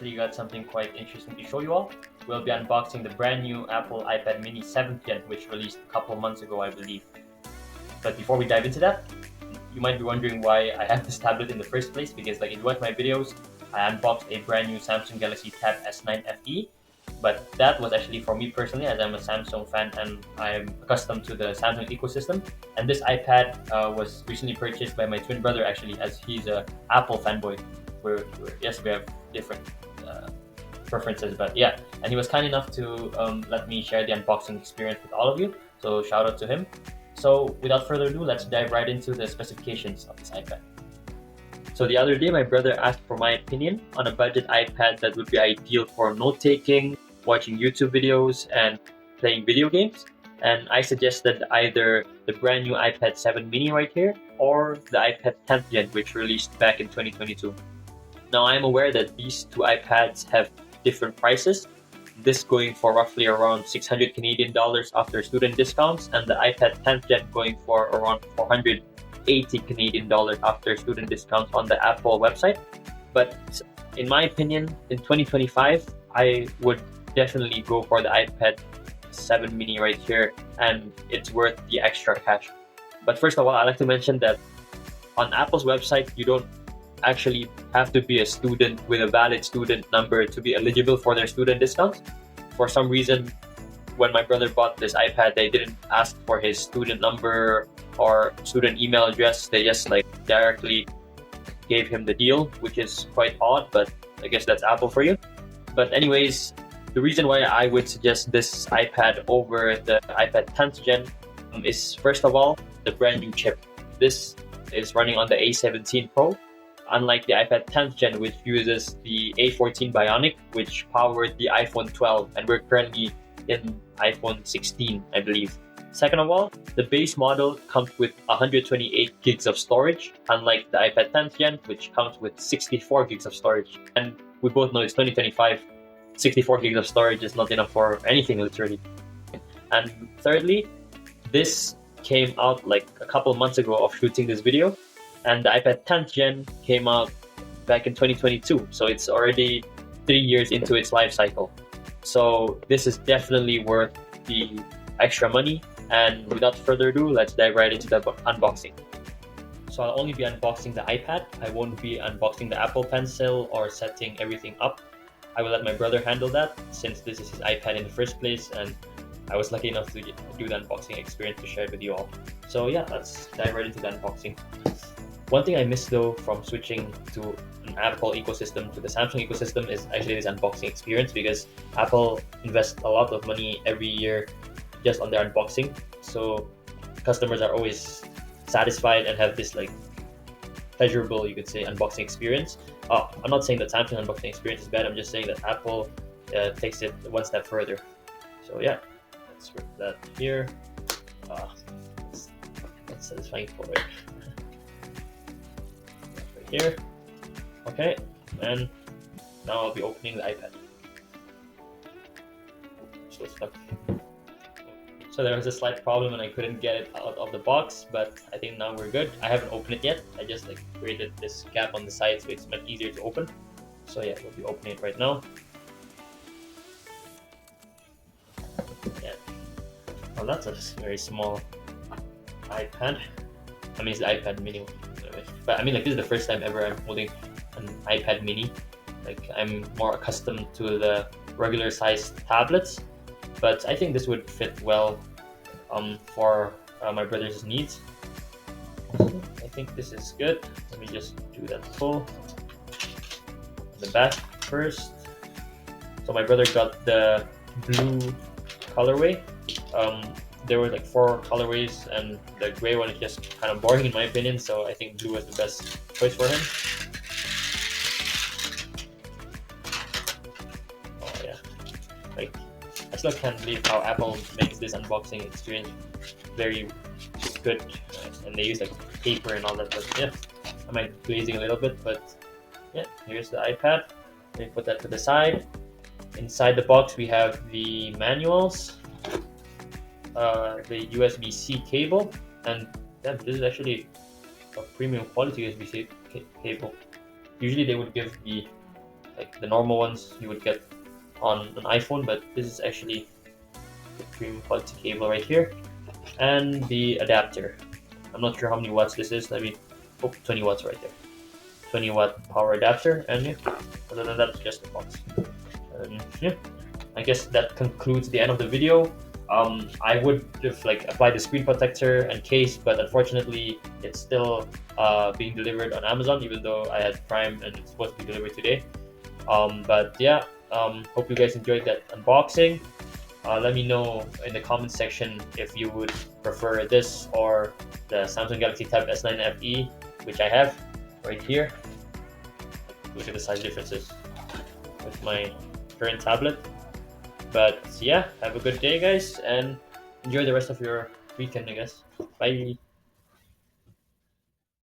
actually got something quite interesting to show you all. We'll be unboxing the brand new Apple iPad mini 7th gen, which released a couple of months ago, I believe. But before we dive into that, you might be wondering why I have this tablet in the first place, because like if you watch my videos, I unboxed a brand new Samsung Galaxy Tab S9 FE. But that was actually for me personally, as I'm a Samsung fan and I'm accustomed to the Samsung ecosystem. And this iPad was recently purchased by my twin brother, actually, as he's a Apple fanboy. Yes, we have different preferences, but yeah. And he was kind enough to let me share the unboxing experience with all of you. So shout out to him. So without further ado, let's dive right into the specifications of this iPad. So the other day, my brother asked for my opinion on a budget iPad that would be ideal for note-taking, watching YouTube videos, and playing video games. And I suggested either the brand new iPad 7 mini right here, or the iPad 10th gen, which released back in 2022. Now, I'm aware that these two iPads have different prices. This going for roughly around 600 Canadian dollars after student discounts, and the iPad 10th gen going for around 480 Canadian dollars after student discounts on the Apple website. But in my opinion, in 2025, I would definitely go for the iPad 7 mini right here, and it's worth the extra cash. But first of all, I'd like to mention that on Apple's website, you don't actually have to be a student with a valid student number to be eligible for their student discounts. For some reason, when my brother bought this iPad, they didn't ask for his student number or student email address. They just like directly gave him the deal, which is quite odd, but I guess that's Apple for you. But anyways, the reason why I would suggest this iPad over the iPad 10th gen is, first of all, the brand new chip. This is running on the A17 Pro, unlike the iPad 10th gen, which uses the A14 Bionic, which powered the iPhone 12, and we're currently in iPhone 16, I believe. Second of all, the base model comes with 128 gigs of storage, unlike the iPad 10th gen, which comes with 64 gigs of storage. And we both know it's 2025, 64 gigs of storage is not enough for anything, literally. And thirdly, this came out like a couple months ago of shooting this video, and the iPad 10th gen came out back in 2022, so it's already 3 years into its life cycle. So this is definitely worth the extra money, and without further ado, let's dive right into the unboxing. So I'll only be unboxing the iPad. I won't be unboxing the Apple Pencil or setting everything up. I will let my brother handle that, since this is his iPad in the first place, and I was lucky enough to do the unboxing experience to share it with you all. So yeah, let's dive right into the unboxing. One thing I missed though from switching to an Apple ecosystem to the Samsung ecosystem is actually this unboxing experience, because Apple invests a lot of money every year just on their unboxing. So customers are always satisfied and have this like pleasurable, you could say, unboxing experience. I'm not saying that Samsung unboxing experience is bad, I'm just saying that Apple takes it one step further. So yeah, let's put that here. That's satisfying for it. Right here. Okay, and now I'll be opening the iPad. Still stuck. So there was a slight problem and I couldn't get it out of the box, but I think now we're good. I haven't opened it yet. I just like created this gap on the side so it's much easier to open. So yeah, we'll be opening it right now. Yeah. Well, that's a very small iPad. I mean, it's the iPad mini, but I mean, like, this is the first time ever I'm holding an iPad mini. Like, I'm more accustomed to the regular sized tablets, but I think this would fit well for my brother's needs. I think this is good. Let me just do that pull. The back first. So my brother got the blue colorway. There were like 4 colorways, and the gray one is just kind of boring in my opinion, so I think blue was the best choice for him. Oh yeah, like, I still can't believe how Apple makes this unboxing experience very good, and they use like paper and all that. But yeah, I might be glazing a little bit, but yeah, here's the iPad. Let me put that to the side. Inside the box we have the manuals, the USB-C cable, and yeah, this is actually a premium quality USB-C cable. Usually they would give the like the normal ones you would get on an iPhone, but this is actually the premium quality cable right here, and the adapter. I'm not sure how many watts this is. 20 watts right there. 20-watt power adapter, and yeah, other than that, just the box. And yeah, I guess that concludes the end of the video. I would have applied the screen protector and case, but unfortunately, it's still being delivered on Amazon, even though I had Prime and it's supposed to be delivered today. But yeah, hope you guys enjoyed that unboxing. Let me know in the comment section if you would prefer this or the Samsung Galaxy Tab S9 FE, which I have right here. Look at the size differences with my current tablet. But yeah, have a good day, guys, and enjoy the rest of your weekend, I guess. Bye.